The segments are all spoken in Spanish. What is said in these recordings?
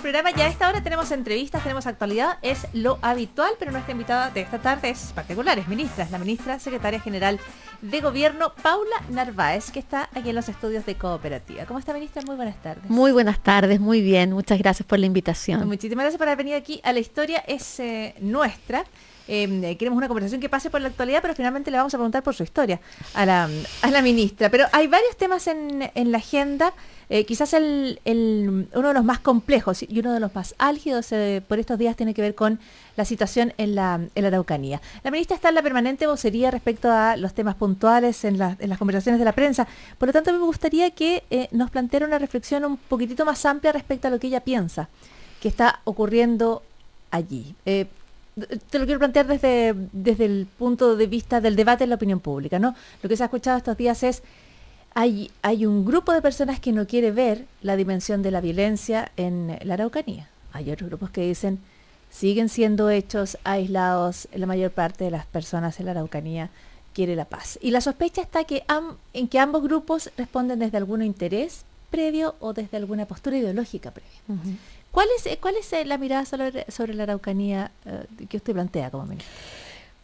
programa. Ya a esta hora tenemos entrevistas, tenemos actualidad, es lo habitual, pero nuestra invitada de esta tarde es particular, es ministra, es la ministra secretaria general de Gobierno, Paula Narváez, que está aquí en los estudios de Cooperativa. ¿Cómo está, ministra? Muy buenas tardes. Muy buenas tardes, muy bien, muchas gracias por la invitación. Muchísimas gracias por haber venido aquí a La Historia es Nuestra. Queremos una conversación que pase por la actualidad, pero finalmente le vamos a preguntar por su historia a la ministra. Pero hay varios temas en la agenda, quizás uno de los más complejos y uno de los más álgidos por estos días tiene que ver con la situación en la Araucanía. La ministra está en la permanente vocería respecto a los temas puntuales en las conversaciones de la prensa. Por lo tanto, me gustaría que nos planteara una reflexión un poquitito más amplia respecto a lo que ella piensa que está ocurriendo allí. Te lo quiero plantear desde el punto de vista del debate en la opinión pública, ¿no? Lo que se ha escuchado estos días es, hay un grupo de personas que no quiere ver la dimensión de la violencia en la Araucanía. Hay otros grupos que dicen, siguen siendo hechos aislados, la mayor parte de las personas en la Araucanía quiere la paz. Y la sospecha está en que ambos grupos responden desde algún interés previo o desde alguna postura ideológica previa. Uh-huh. ¿Cuál es la mirada sobre la Araucanía que usted plantea como ministra?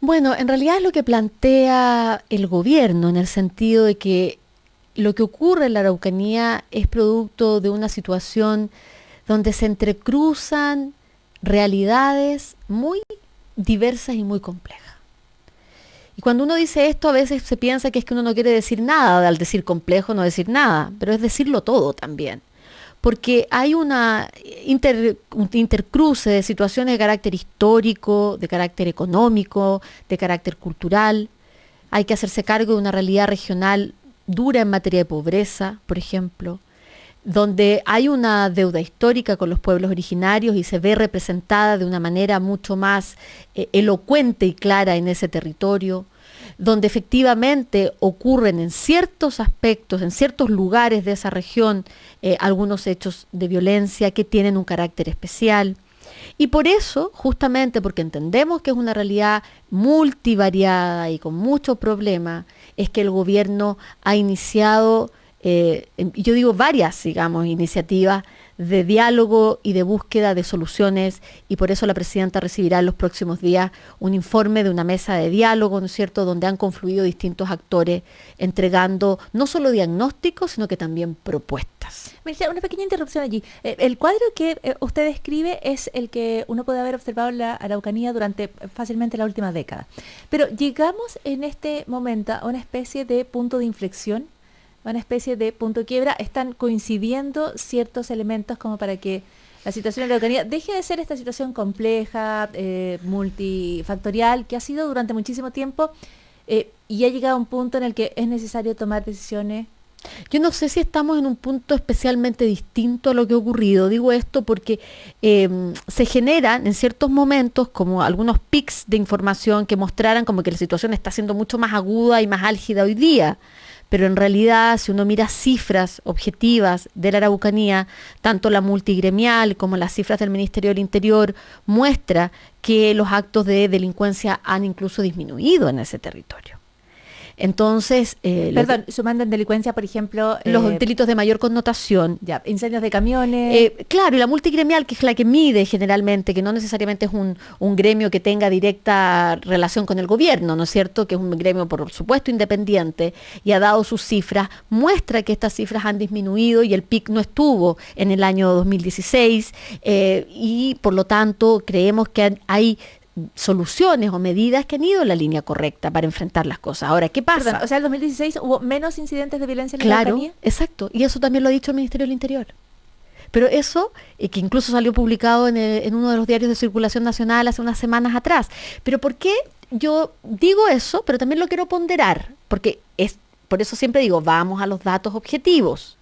Bueno, en realidad es lo que plantea el gobierno, en el sentido de que lo que ocurre en la Araucanía es producto de una situación donde se entrecruzan realidades muy diversas y muy complejas. Y cuando uno dice esto, a veces se piensa que es que uno no quiere decir nada, al decir complejo no decir nada, pero es decirlo todo también. Porque hay un intercruce de situaciones de carácter histórico, de carácter económico, de carácter cultural. Hay que hacerse cargo de una realidad regional dura en materia de pobreza, por ejemplo, donde hay una deuda histórica con los pueblos originarios y se ve representada de una manera mucho más elocuente y clara en ese territorio, donde efectivamente ocurren en ciertos aspectos, en ciertos lugares de esa región, algunos hechos de violencia que tienen un carácter especial. Y por eso, justamente porque entendemos que es una realidad multivariada y con muchos problemas, es que el gobierno ha iniciado, yo digo varias, iniciativas de diálogo y de búsqueda de soluciones, y por eso la presidenta recibirá en los próximos días un informe de una mesa de diálogo, ¿no es cierto?, donde han confluido distintos actores entregando no solo diagnósticos, sino que también propuestas. Ministra, una pequeña interrupción allí. El cuadro que usted describe es el que uno puede haber observado en la Araucanía durante fácilmente la última década. Pero llegamos en este momento a una especie de punto de inflexión, una especie de punto de quiebra. Están coincidiendo ciertos elementos como para que la situación en la Araucanía deje de ser esta situación compleja, multifactorial, que ha sido durante muchísimo tiempo y ha llegado a un punto en el que es necesario tomar decisiones. Yo no sé si estamos en un punto especialmente distinto a lo que ha ocurrido. Digo esto porque se generan en ciertos momentos como algunos pics de información que mostraran como que la situación está siendo mucho más aguda y más álgida hoy día. Pero en realidad, si uno mira cifras objetivas de la Araucanía, tanto la multigremial como las cifras del Ministerio del Interior, muestra que los actos de delincuencia han incluso disminuido en ese territorio. Entonces, sumando en delincuencia, por ejemplo, los delitos de mayor connotación. Ya, incendios de camiones. Claro, y la multigremial, que es la que mide generalmente, que no necesariamente es un gremio que tenga directa relación con el gobierno, ¿no es cierto? Que es un gremio, por supuesto, independiente, y ha dado sus cifras, muestra que estas cifras han disminuido y el pic no estuvo en el año 2016, y por lo tanto creemos que hay soluciones o medidas que han ido en la línea correcta para enfrentar las cosas. Ahora, ¿qué pasa? Perdón, o sea, en 2016 hubo menos incidentes de violencia en la Araucanía. Claro, exacto, y eso también lo ha dicho el Ministerio del Interior. Pero eso, que incluso salió publicado en uno de los diarios de circulación nacional hace unas semanas atrás. Pero ¿por qué yo digo eso? Pero también lo quiero ponderar, porque por eso siempre digo, vamos a los datos objetivos.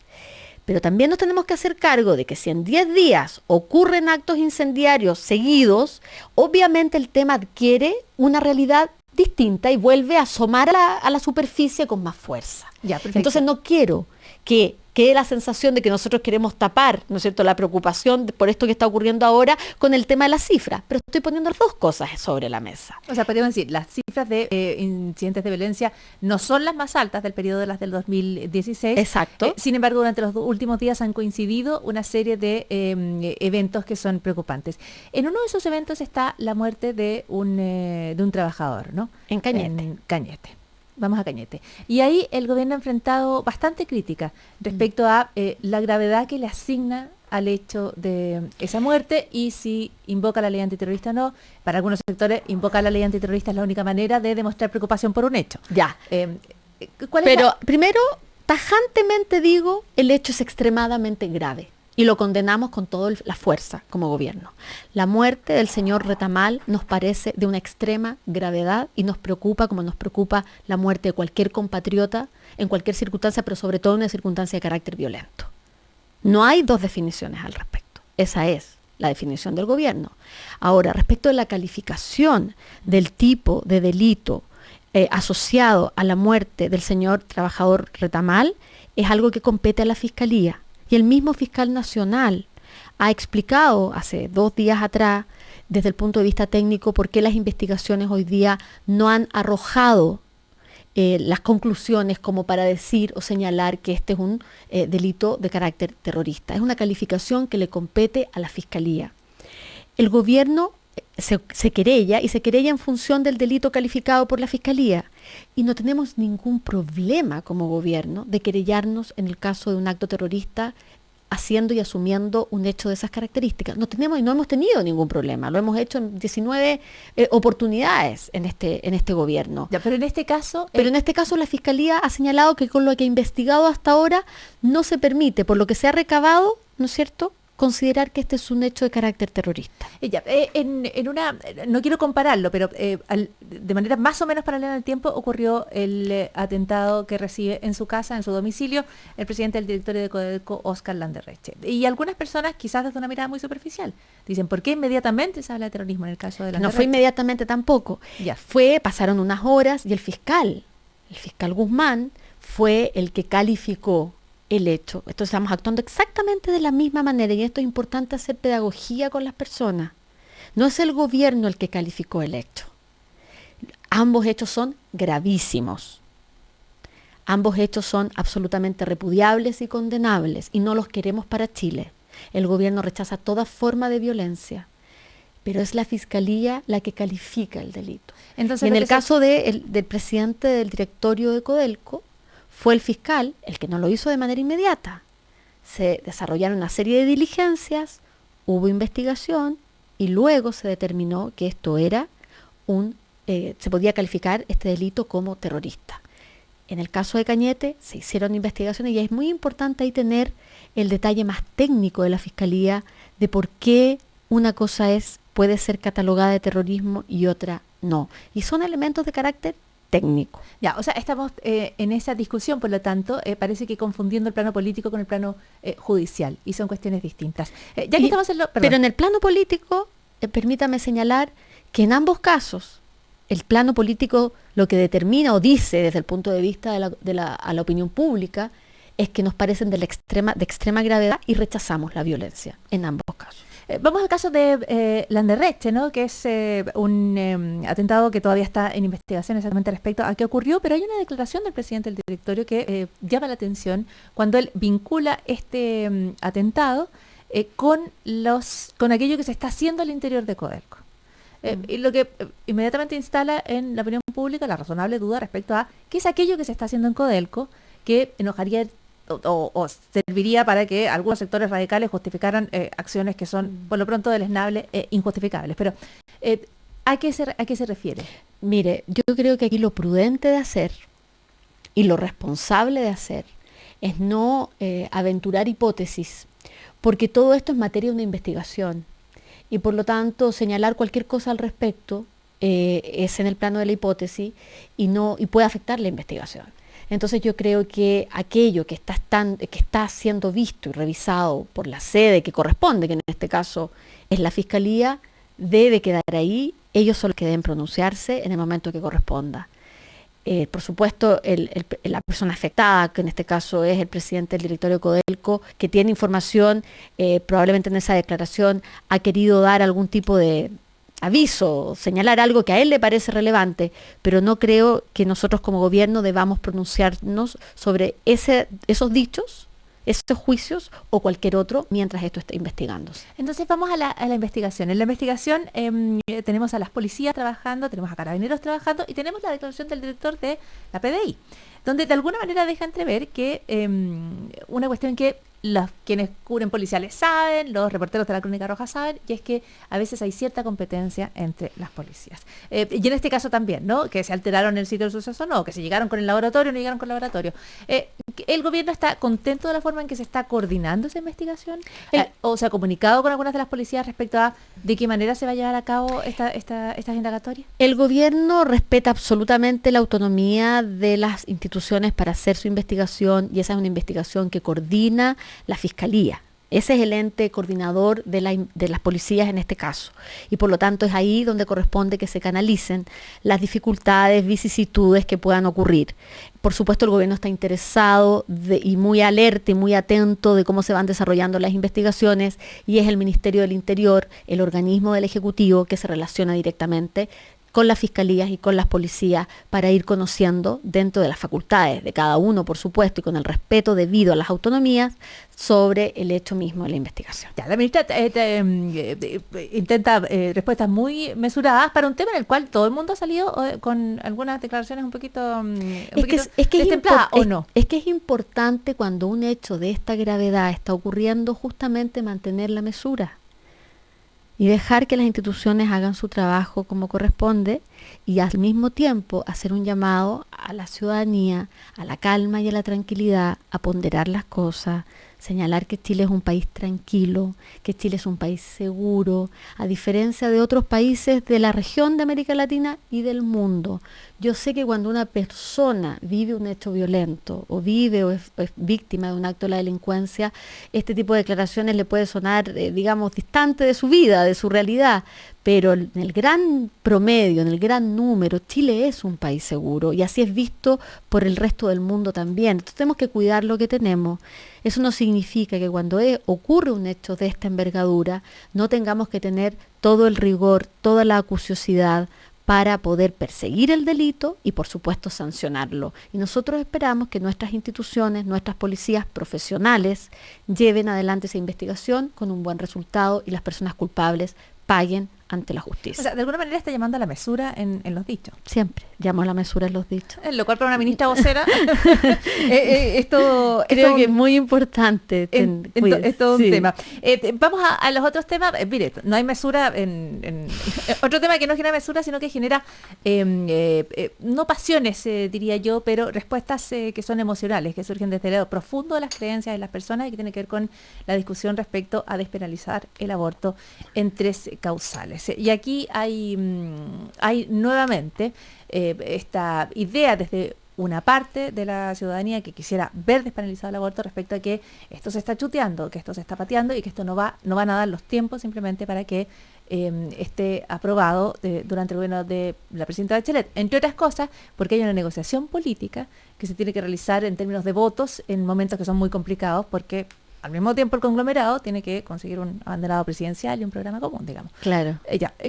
Pero también nos tenemos que hacer cargo de que si en 10 días ocurren actos incendiarios seguidos, obviamente el tema adquiere una realidad distinta y vuelve a asomar a la superficie con más fuerza. Ya, entonces no quiero que quede la sensación de que nosotros queremos tapar, ¿no es cierto?, la preocupación por esto que está ocurriendo ahora con el tema de las cifras. Pero estoy poniendo las dos cosas sobre la mesa. O sea, podríamos decir, las cifras de incidentes de violencia no son las más altas del periodo de las del 2016. Exacto. Sin embargo, durante los últimos días han coincidido una serie de eventos que son preocupantes. En uno de esos eventos está la muerte de un trabajador, ¿no? En Cañete. En Cañete. Vamos a Cañete. Y ahí el gobierno ha enfrentado bastante crítica respecto a la gravedad que le asigna al hecho de esa muerte y si invoca la ley antiterrorista o no. Para algunos sectores, invocar la ley antiterrorista es la única manera de demostrar preocupación por un hecho. Ya. ¿Cuál es Pero primero, tajantemente digo, el hecho es extremadamente grave. Y lo condenamos con toda la fuerza como gobierno. La muerte del señor Retamal nos parece de una extrema gravedad y nos preocupa como nos preocupa la muerte de cualquier compatriota en cualquier circunstancia, pero sobre todo en una circunstancia de carácter violento. No hay dos definiciones al respecto. Esa es la definición del gobierno. Ahora, respecto de la calificación del tipo de delito asociado a la muerte del señor trabajador Retamal, es algo que compete a la Fiscalía. Y el mismo fiscal nacional ha explicado hace 2 días atrás, desde el punto de vista técnico, por qué las investigaciones hoy día no han arrojado las conclusiones como para decir o señalar que este es un delito de carácter terrorista. Es una calificación que le compete a la Fiscalía. El gobierno se querella y se querella en función del delito calificado por la Fiscalía. Y no tenemos ningún problema como gobierno de querellarnos en el caso de un acto terrorista haciendo y asumiendo un hecho de esas características. No tenemos y no hemos tenido ningún problema. Lo hemos hecho en 19 oportunidades en este gobierno. Ya, pero en este caso... Pero en este caso la Fiscalía ha señalado que con lo que ha investigado hasta ahora no se permite, por lo que se ha recabado, ¿no es cierto?, considerar que este es un hecho de carácter terrorista. No quiero compararlo, pero de manera más o menos paralela en el tiempo ocurrió el atentado que recibe en su casa, en su domicilio, el presidente del directorio de Codelco, Óscar Landerreche. Y algunas personas, quizás desde una mirada muy superficial, dicen, ¿por qué inmediatamente se habla de terrorismo en el caso de Landerreche? No fue inmediatamente tampoco. Ya. Pasaron unas horas y el fiscal Guzmán, fue el que calificó el hecho. Entonces estamos actuando exactamente de la misma manera y esto es importante hacer pedagogía con las personas. No es el gobierno el que calificó el hecho. Ambos hechos son gravísimos. Ambos hechos son absolutamente repudiables y condenables y no los queremos para Chile. El gobierno rechaza toda forma de violencia, pero es la Fiscalía la que califica el delito. Entonces, y en el caso del presidente del directorio de Codelco, fue el fiscal el que no lo hizo de manera inmediata. Se desarrollaron una serie de diligencias, hubo investigación y luego se determinó que esto era se podía calificar este delito como terrorista. En el caso de Cañete se hicieron investigaciones y es muy importante ahí tener el detalle más técnico de la Fiscalía de por qué una cosa puede ser catalogada de terrorismo y otra no. Y son elementos de carácter técnico. Ya, o sea, estamos en esa discusión, por lo tanto, parece que confundiendo el plano político con el plano judicial, y son cuestiones distintas. Pero en el plano político, permítame señalar que en ambos casos, el plano político lo que determina o dice desde el punto de vista a la opinión pública es que nos parecen de extrema gravedad y rechazamos la violencia en ambos casos. Vamos al caso de Landerreche, ¿no?, que es un atentado que todavía está en investigación exactamente respecto a qué ocurrió, pero hay una declaración del presidente del directorio que llama la atención cuando él vincula este atentado con aquello que se está haciendo al interior de Codelco. Y lo que inmediatamente instala en la opinión pública la razonable duda respecto a qué es aquello que se está haciendo en Codelco que enojaría o serviría para que algunos sectores radicales justificaran acciones que son, por lo pronto, deleznables e injustificables. Pero, ¿a qué se refiere? Mire, yo creo que aquí lo prudente de hacer y lo responsable de hacer es no aventurar hipótesis, porque todo esto es materia de una investigación y, por lo tanto, señalar cualquier cosa al respecto es en el plano de la hipótesis y puede afectar la investigación. Entonces yo creo que aquello que está siendo visto y revisado por la sede que corresponde, que en este caso es la Fiscalía, debe quedar ahí. Ellos son los que deben pronunciarse en el momento que corresponda. Por supuesto, la persona afectada, que en este caso es el presidente del directorio de Codelco, que tiene información, probablemente en esa declaración ha querido dar algún tipo de aviso, señalar algo que a él le parece relevante, pero no creo que nosotros como gobierno debamos pronunciarnos sobre esos dichos, esos juicios o cualquier otro mientras esto está investigándose. Entonces vamos a la investigación. En la investigación tenemos a las policías trabajando, tenemos a carabineros trabajando y tenemos la declaración del director de la PDI, donde de alguna manera deja entrever que una cuestión que quienes cubren policiales saben, los reporteros de la Crónica Roja saben, y es que a veces hay cierta competencia entre las policías. Y en este caso también, ¿no? Que se alteraron el sitio del suceso, no, que se llegaron con el laboratorio, no llegaron con el laboratorio. ¿El gobierno está contento de la forma en que se está coordinando esa investigación? ¿O se ha comunicado con algunas de las policías respecto a de qué manera se va a llevar a cabo estas indagatorias? El gobierno respeta absolutamente la autonomía de las instituciones para hacer su investigación, y esa es una investigación que coordina la Fiscalía. Ese es el ente coordinador de las policías en este caso. Y por lo tanto es ahí donde corresponde que se canalicen las dificultades, vicisitudes que puedan ocurrir. Por supuesto, el gobierno está interesado y muy alerta y muy atento de cómo se van desarrollando las investigaciones, y es el Ministerio del Interior, el organismo del Ejecutivo, que se relaciona directamente con las fiscalías y con las policías para ir conociendo, dentro de las facultades de cada uno, por supuesto, y con el respeto debido a las autonomías, sobre el hecho mismo de la investigación. Ya, la ministra intenta respuestas muy mesuradas para un tema en el cual todo el mundo ha salido con algunas declaraciones un poquito destempladas, ¿o no? Es que es importante, cuando un hecho de esta gravedad está ocurriendo, justamente mantener la mesura y dejar que las instituciones hagan su trabajo como corresponde, y al mismo tiempo hacer un llamado a la ciudadanía, a la calma y a la tranquilidad, a ponderar las cosas, señalar que Chile es un país tranquilo, que Chile es un país seguro, a diferencia de otros países de la región de América Latina y del mundo. Yo sé que cuando una persona vive un hecho violento o vive o es víctima de un acto de la delincuencia, este tipo de declaraciones le puede sonar, distante de su vida, de su realidad, pero en el gran promedio, en el gran número, Chile es un país seguro, y así es visto por el resto del mundo también. Entonces tenemos que cuidar lo que tenemos. Eso no significa que cuando ocurre un hecho de esta envergadura no tengamos que tener todo el rigor, toda la acuciosidad para poder perseguir el delito y, por supuesto, sancionarlo. Y nosotros esperamos que nuestras instituciones, nuestras policías profesionales, lleven adelante esa investigación con un buen resultado y las personas culpables paguen ante la justicia. O sea, de alguna manera está llamando a la mesura en los dichos. Siempre llamo a la mesura en los dichos. Lo cual para una ministra vocera creo que es muy importante. Es todo un tema. Vamos a los otros temas. Mire, no hay mesura otro tema que no genera mesura, sino que genera no pasiones, diría yo, pero respuestas que son emocionales, que surgen desde lo profundo de las creencias de las personas, y que tiene que ver con la discusión respecto a despenalizar el aborto en 3 causales. Y aquí hay nuevamente esta idea desde una parte de la ciudadanía que quisiera ver despenalizado el aborto respecto a que esto se está chuteando, que esto se está pateando y que esto no van a dar los tiempos simplemente para que esté aprobado durante el gobierno de la presidenta Bachelet, entre otras cosas porque hay una negociación política que se tiene que realizar en términos de votos en momentos que son muy complicados, porque al mismo tiempo el conglomerado tiene que conseguir un abanderado presidencial y un programa común, digamos. Claro.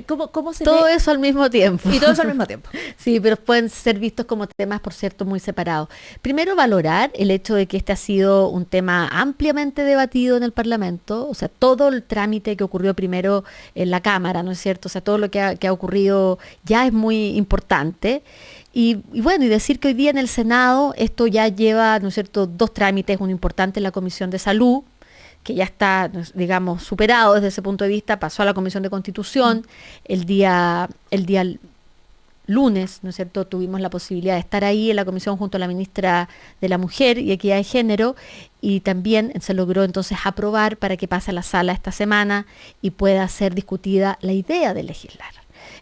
¿Cómo se todo ve? eso al mismo tiempo. Y todo eso al mismo tiempo. Sí, pero pueden ser vistos como temas, por cierto, muy separados. Primero, valorar el hecho de que este ha sido un tema ampliamente debatido en el Parlamento, o sea, todo el trámite que ocurrió primero en la Cámara, ¿no es cierto? O sea, todo lo que ha ocurrido ya es muy importante. Y bueno, y decir que hoy día en el Senado esto ya lleva, ¿no es cierto?, 2 trámites, uno importante en la Comisión de Salud, que ya está, digamos, superado desde ese punto de vista, pasó a la Comisión de Constitución. El día lunes, ¿no es cierto?, tuvimos la posibilidad de estar ahí en la comisión junto a la ministra de la Mujer y Equidad de Género, y también se logró entonces aprobar para que pase a la sala esta semana y pueda ser discutida la idea de legislar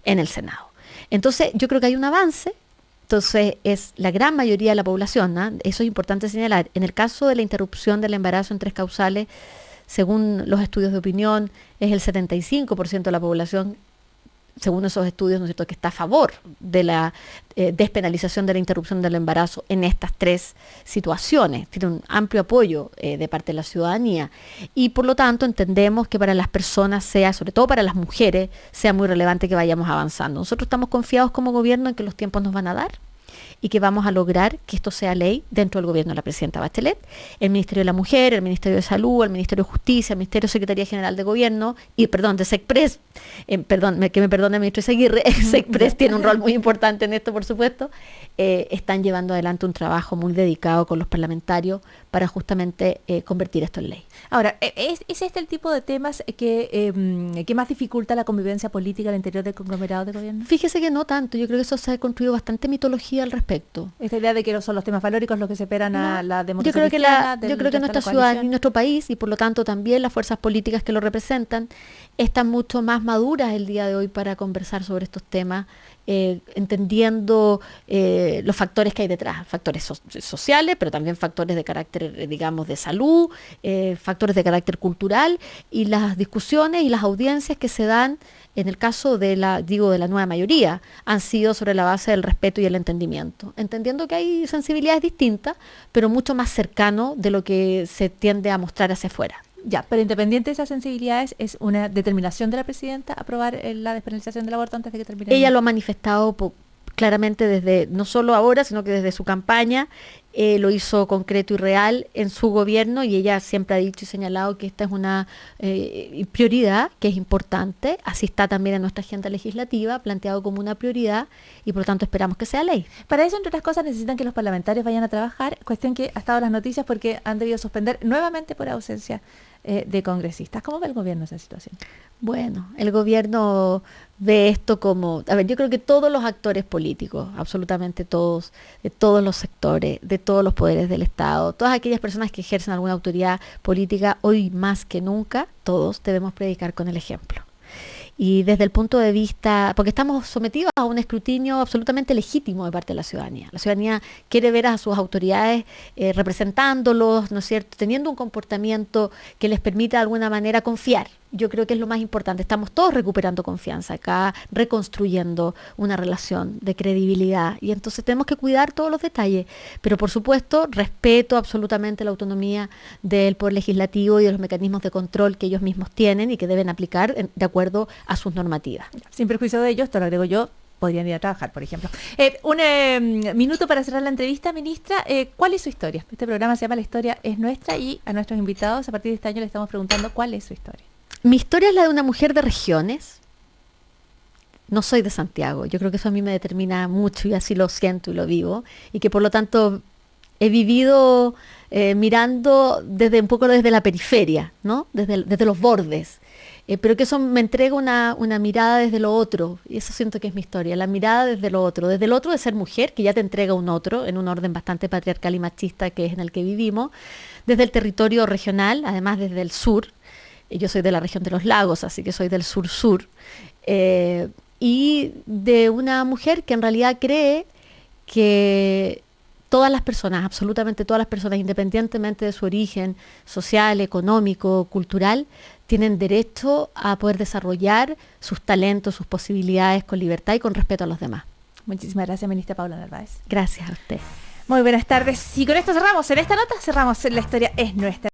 en el Senado. Entonces, yo creo que hay un avance. Entonces, es la gran mayoría de la población, ¿no? Eso es importante señalar. En el caso de la interrupción del embarazo en 3 causales, según los estudios de opinión, es el 75% de la población según esos estudios, ¿no es cierto?, que está a favor de la despenalización de la interrupción del embarazo en estas 3 situaciones. Tiene un amplio apoyo de parte de la ciudadanía. Y por lo tanto entendemos que para las personas sobre todo para las mujeres, sea muy relevante que vayamos avanzando. Nosotros estamos confiados como gobierno en que los tiempos nos van a dar y que vamos a lograr que esto sea ley dentro del gobierno de la presidenta Bachelet, el Ministerio de la Mujer, el Ministerio de Salud, el Ministerio de Justicia, el Ministerio de Secretaría General de Gobierno de SECPRES, que me perdone el ministro Izaguirre, SECPRES tiene un rol muy importante en esto, por supuesto, están llevando adelante un trabajo muy dedicado con los parlamentarios para justamente convertir esto en ley. Ahora, ¿es este el tipo de temas que más dificulta la convivencia política al interior del conglomerado de gobierno? Fíjese que no tanto, yo creo que eso se ha construido bastante mitología al respecto. Esta idea de que no son los temas valóricos los que separan a la democracia yo creo cristiana yo creo que nuestra ciudadanía y nuestro país, y por lo tanto también las fuerzas políticas que lo representan, están mucho más maduras el día de hoy para conversar sobre estos temas, entendiendo los factores que hay detrás, factores sociales, pero también factores de carácter, digamos, de salud, factores de carácter cultural, y las discusiones y las audiencias que se dan, en el caso de la nueva mayoría, han sido sobre la base del respeto y el entendimiento, entendiendo que hay sensibilidades distintas, pero mucho más cercano de lo que se tiende a mostrar hacia afuera. Ya, pero independiente de esas sensibilidades, ¿es una determinación de la presidenta aprobar la despenalización del aborto antes de que termine? Ella lo ha manifestado claramente desde, no solo ahora, sino que desde su campaña, lo hizo concreto y real en su gobierno, y ella siempre ha dicho y señalado que esta es una prioridad que es importante. Así está también en nuestra agenda legislativa, planteado como una prioridad, y por lo tanto esperamos que sea ley. Para eso, entre otras cosas, necesitan que los parlamentarios vayan a trabajar, cuestión que ha estado en las noticias porque han debido suspender nuevamente por ausencia de congresistas. ¿Cómo ve el gobierno esa situación? Bueno, el gobierno ve esto como, yo creo que todos los actores políticos, absolutamente todos, de todos los sectores, de todos los poderes del Estado, todas aquellas personas que ejercen alguna autoridad política, hoy más que nunca, todos debemos predicar con el ejemplo. Y desde el punto de vista, porque estamos sometidos a un escrutinio absolutamente legítimo de parte de la ciudadanía. La ciudadanía quiere ver a sus autoridades representándolos, ¿no es cierto?, teniendo un comportamiento que les permita de alguna manera confiar. Yo creo que es lo más importante. Estamos todos recuperando confianza acá, reconstruyendo una relación de credibilidad, y entonces tenemos que cuidar todos los detalles, pero por supuesto respeto absolutamente la autonomía del Poder Legislativo y de los mecanismos de control que ellos mismos tienen y que deben aplicar de acuerdo a sus normativas. Sin perjuicio de ello, esto lo agrego yo, podrían ir a trabajar, por ejemplo. Un minuto para cerrar la entrevista, ministra. ¿Cuál es su historia? Este programa se llama La Historia es Nuestra, y a nuestros invitados a partir de este año le estamos preguntando cuál es su historia. Mi historia es la de una mujer de regiones. No soy de Santiago. Yo creo que eso a mí me determina mucho, y así lo siento y lo vivo. Y que por lo tanto he vivido mirando un poco desde la periferia, ¿no? Desde los bordes. Pero que eso me entrega una mirada desde lo otro. Y eso siento que es mi historia. La mirada desde lo otro. Desde el otro de ser mujer, que ya te entrega un otro, en un orden bastante patriarcal y machista que es en el que vivimos. Desde el territorio regional, además desde el sur. Yo soy de la región de los lagos, así que soy del sur-sur, y de una mujer que en realidad cree que todas las personas, absolutamente todas las personas, independientemente de su origen social, económico, cultural, tienen derecho a poder desarrollar sus talentos, sus posibilidades con libertad y con respeto a los demás. Muchísimas gracias, ministra Paula Narváez. Gracias a usted. Muy buenas tardes. Y con esto cerramos. En esta nota cerramos La Historia es Nuestra.